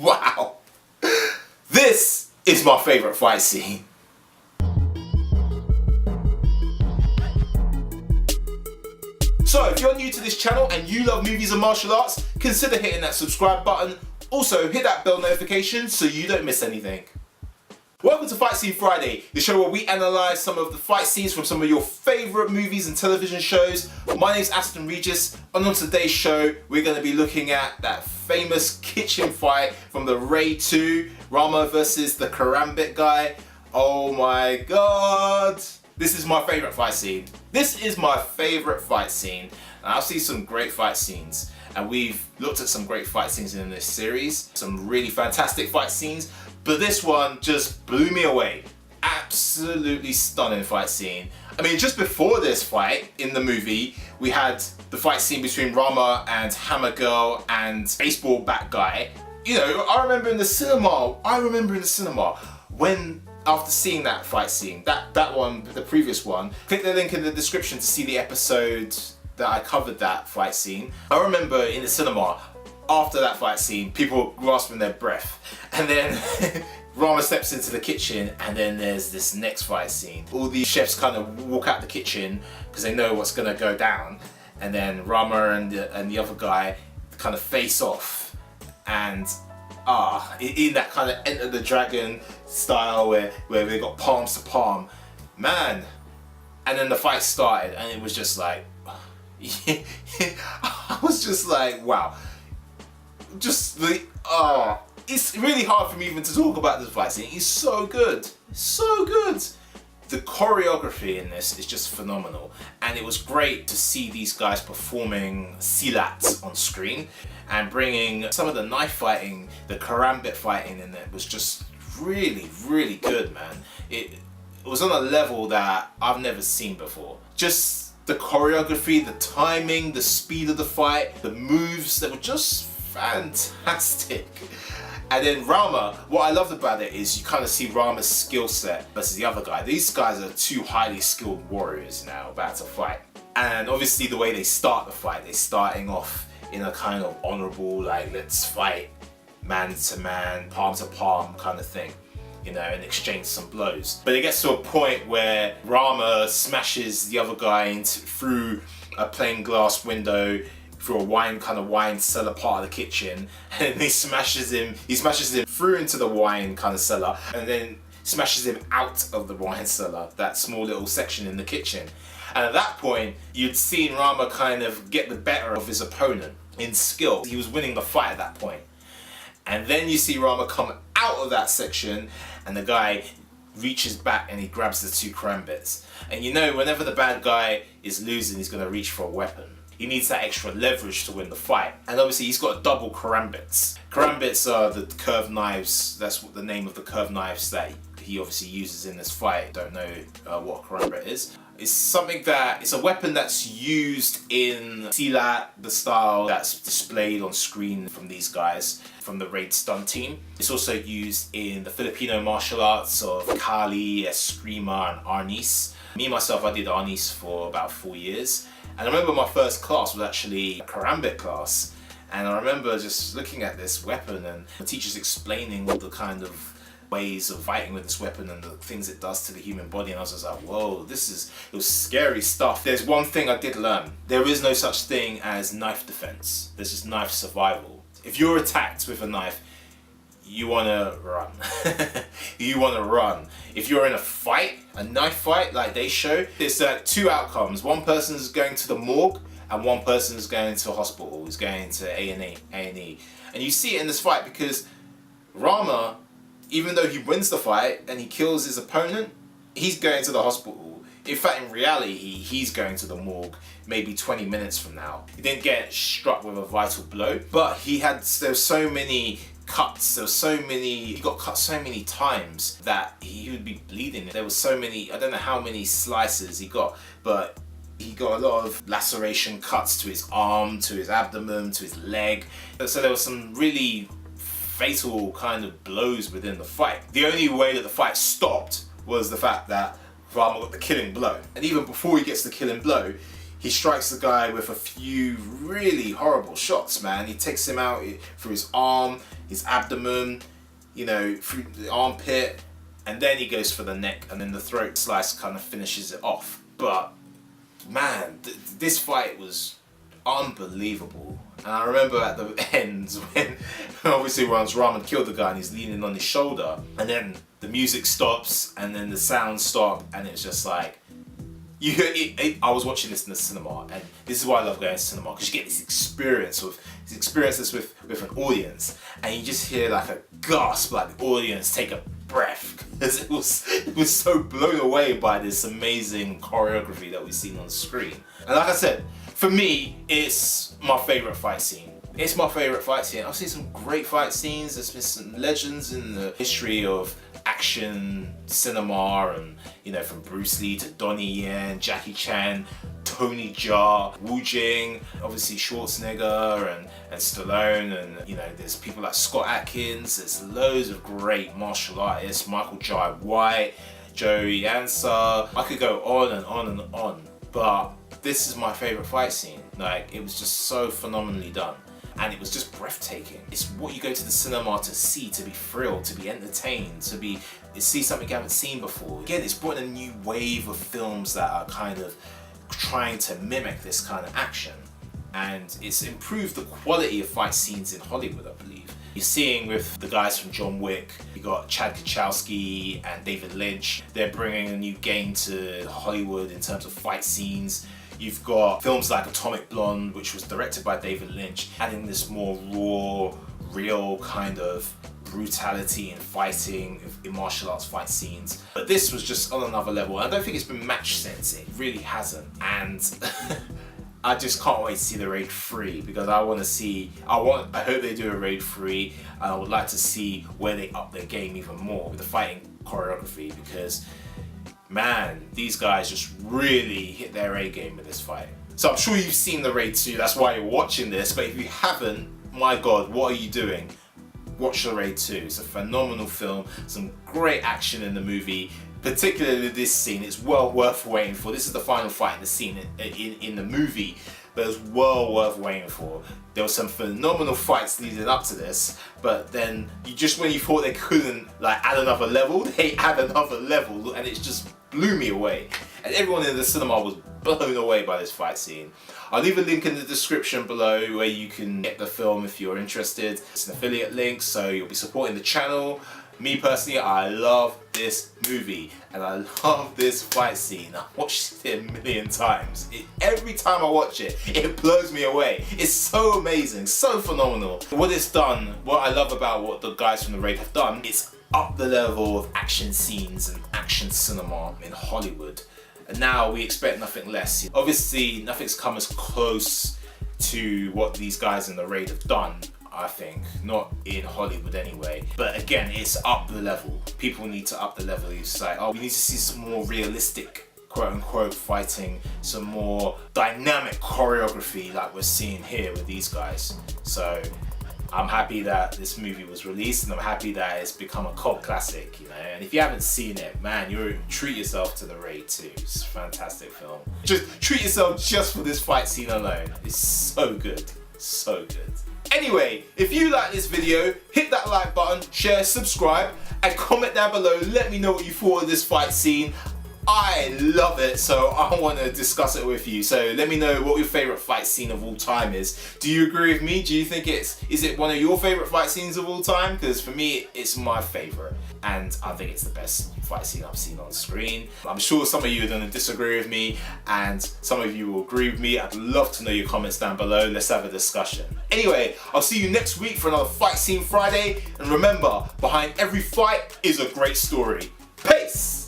Wow. This is my favorite fight scene. So if you're new to this channel and you love movies and martial arts, consider hitting that subscribe button. Also hit that bell notification so you don't miss anything. Welcome to Fight Scene Friday, the show where we analyse some of the fight scenes from some of your favourite movies and television shows. My name's Asten Regis, and on today's show we're going to be looking at that famous kitchen fight from the Raid 2, Rama versus the karambit guy. Oh my god! This is my favourite fight scene. This is my favourite fight scene, and I've seen some great fight scenes, and we've looked at some great fight scenes in this series, some really fantastic fight scenes. But this one just blew me away. Absolutely stunning fight scene. I mean, just before this fight in the movie, we had the fight scene between Rama and Hammer Girl and baseball bat guy. You know, I remember in the cinema when, after seeing that fight scene, that one, the previous one, click the link in the description to see the episode that I covered that fight scene. I remember in the cinema, after that fight scene, people grasping their breath, and then Rama steps into the kitchen, and then there's this next fight scene. All the chefs kind of walk out the kitchen because they know what's gonna go down, and then Rama and the other guy kind of face off, and in that kind of Enter the Dragon style where they got palms to palm, man. And then the fight started, and it was just like, I was just like, wow. Just the it's really hard for me even to talk about this fight scene. It's so good, so good. The choreography in this is just phenomenal, and it was great to see these guys performing silat on screen and bringing some of the knife fighting, the karambit fighting in there was just really, really good, man. It was on a level that I've never seen before. Just the choreography, the timing, the speed of the fight, the moves that were just fantastic. And then Rama, what I loved about it is you kind of see Rama's skill set versus the other guy. These guys are two highly skilled warriors now about to fight. And obviously the way they start the fight, they're starting off in a kind of honourable, like, let's fight man to man, palm to palm kind of thing, you know, and exchange some blows. But it gets to a point where Rama smashes the other guy through a plain glass window, through a wine cellar part of the kitchen, and he smashes him through into the wine kind of cellar, and then smashes him out of the wine cellar, that small little section in the kitchen. And at that point, you'd seen Rama kind of get the better of his opponent in skill. He was winning the fight at that point. And then you see Rama come out of that section, and the guy reaches back and he grabs the two karambits. And you know, whenever the bad guy is losing, he's gonna reach for a weapon. He needs that extra leverage to win the fight. And obviously he's got double karambits. Karambits are the curved knives. That's what the name of the curved knives that he obviously uses in this fight. Don't know what a karambit is. It's a weapon that's used in silat, the style that's displayed on screen from these guys from the Raid stunt team. It's also used in the Filipino martial arts of Kali, Eskrima, and Arnis. Me myself, I did Arnis for about 4 years. And I remember my first class was actually a karambit class. And I remember just looking at this weapon and the teachers explaining all the kind of ways of fighting with this weapon and the things it does to the human body, and I was just like, whoa, it was scary stuff. There's one thing I did learn. There is no such thing as knife defense. There's just knife survival. If you're attacked with a knife, you want to run. You want to run. If you're in a fight, a knife fight like they show, there's two outcomes. One person's going to the morgue and one person's going to a hospital, is going to A&E. And you see it in this fight because Rama, even though he wins the fight and he kills his opponent, he's going to the hospital. In fact, in reality, he's going to the morgue maybe 20 minutes from now. He didn't get struck with a vital blow, but there's so many cuts, he got cut so many times that he would be bleeding. There was so many, I don't know how many slices he got, but he got a lot of laceration cuts to his arm, to his abdomen, to his leg. So there was some really fatal kind of blows within the fight. The only way that the fight stopped was the fact that Rama got the killing blow. And even before he gets the killing blow, he strikes the guy with a few really horrible shots, man. He takes him out through his arm, his abdomen, you know, through the armpit, and then he goes for the neck, and then the throat slice kind of finishes it off. But man, this fight was unbelievable. And I remember at the end when obviously once Rama killed the guy and he's leaning on his shoulder, and then the music stops and then the sounds stop, and it's just like you hear it. I was watching this in the cinema, and this is why I love going to cinema, because you get this experience with an audience, and you just hear like a gasp, like the audience take a breath, because it was so blown away by this amazing choreography that we've seen on screen. And like I said, for me, it's my favourite fight scene. It's my favourite fight scene. I've seen some great fight scenes. There's been some legends in the history of action cinema, and you know, from Bruce Lee to Donnie Yen, Jackie Chan, Tony Jaa, Wu Jing, obviously Schwarzenegger and Stallone, and you know, there's people like Scott Atkins. There's loads of great martial artists, Michael Jai White, Joey Ansa. I could go on and on and on, but this is my favourite fight scene. Like, it was just so phenomenally done. And it was just breathtaking. It's what you go to the cinema to see, to be thrilled, to be entertained, to see something you haven't seen before. Again, it's brought a new wave of films that are kind of trying to mimic this kind of action. And it's improved the quality of fight scenes in Hollywood, I believe. You're seeing with the guys from John Wick, you got Chad Kachowski and David Lynch. They're bringing a new game to Hollywood in terms of fight scenes. You've got films like Atomic Blonde, which was directed by David Lynch, adding this more raw, real kind of brutality in fighting, in martial arts fight scenes. But this was just on another level. I don't think it's been matched since. It really hasn't. And I just can't wait to see the Raid 3, because I hope they do a Raid 3, and I would like to see where they up their game even more with the fighting choreography, because man, these guys just really hit their A game with this fight. So I'm sure you've seen the Raid 2, that's why you're watching this, but if you haven't, my God, what are you doing? Watch the Raid 2. It's a phenomenal film, some great action in the movie, particularly this scene. It's well worth waiting for. This is the final fight in the scene in the movie, but it's well worth waiting for. There were some phenomenal fights leading up to this, but then when you thought they couldn't like add another level, they add another level, and it just blew me away. And everyone in the cinema was blown away by this fight scene. I'll leave a link in the description below where you can get the film if you're interested. It's an affiliate link, so you'll be supporting the channel. Me personally, I love this movie and I love this fight scene. I've watched it a million times. Every time I watch it, it blows me away. It's so amazing, so phenomenal. What it's done, what I love about what the guys from the Raid have done, it's up the level of action scenes and action cinema in Hollywood. And now we expect nothing less. Obviously, nothing's come as close to what these guys in the Raid have done, I think. Not in Hollywood anyway. But again, it's up the level. People need to up the level. It's like, oh, we need to see some more realistic, quote-unquote, fighting, some more dynamic choreography like we're seeing here with these guys. So I'm happy that this movie was released, and I'm happy that it's become a cult classic, you know. And if you haven't seen it, man, treat yourself to the Raid 2. It's a fantastic film. Just treat yourself just for this fight scene alone. It's so good, so good. Anyway, if you like this video, hit that like button, share, subscribe, and comment down below. Let me know what you thought of this fight scene. I love it, so I want to discuss it with you. So let me know what your favourite fight scene of all time is. Do you agree with me? Do you think is it one of your favourite fight scenes of all time? Because for me, it's my favourite, and I think it's the best fight scene I've seen on screen. I'm sure some of you are going to disagree with me, and some of you will agree with me. I'd love to know your comments down below. Let's have a discussion. Anyway, I'll see you next week for another Fight Scene Friday, and remember, behind every fight is a great story. Peace!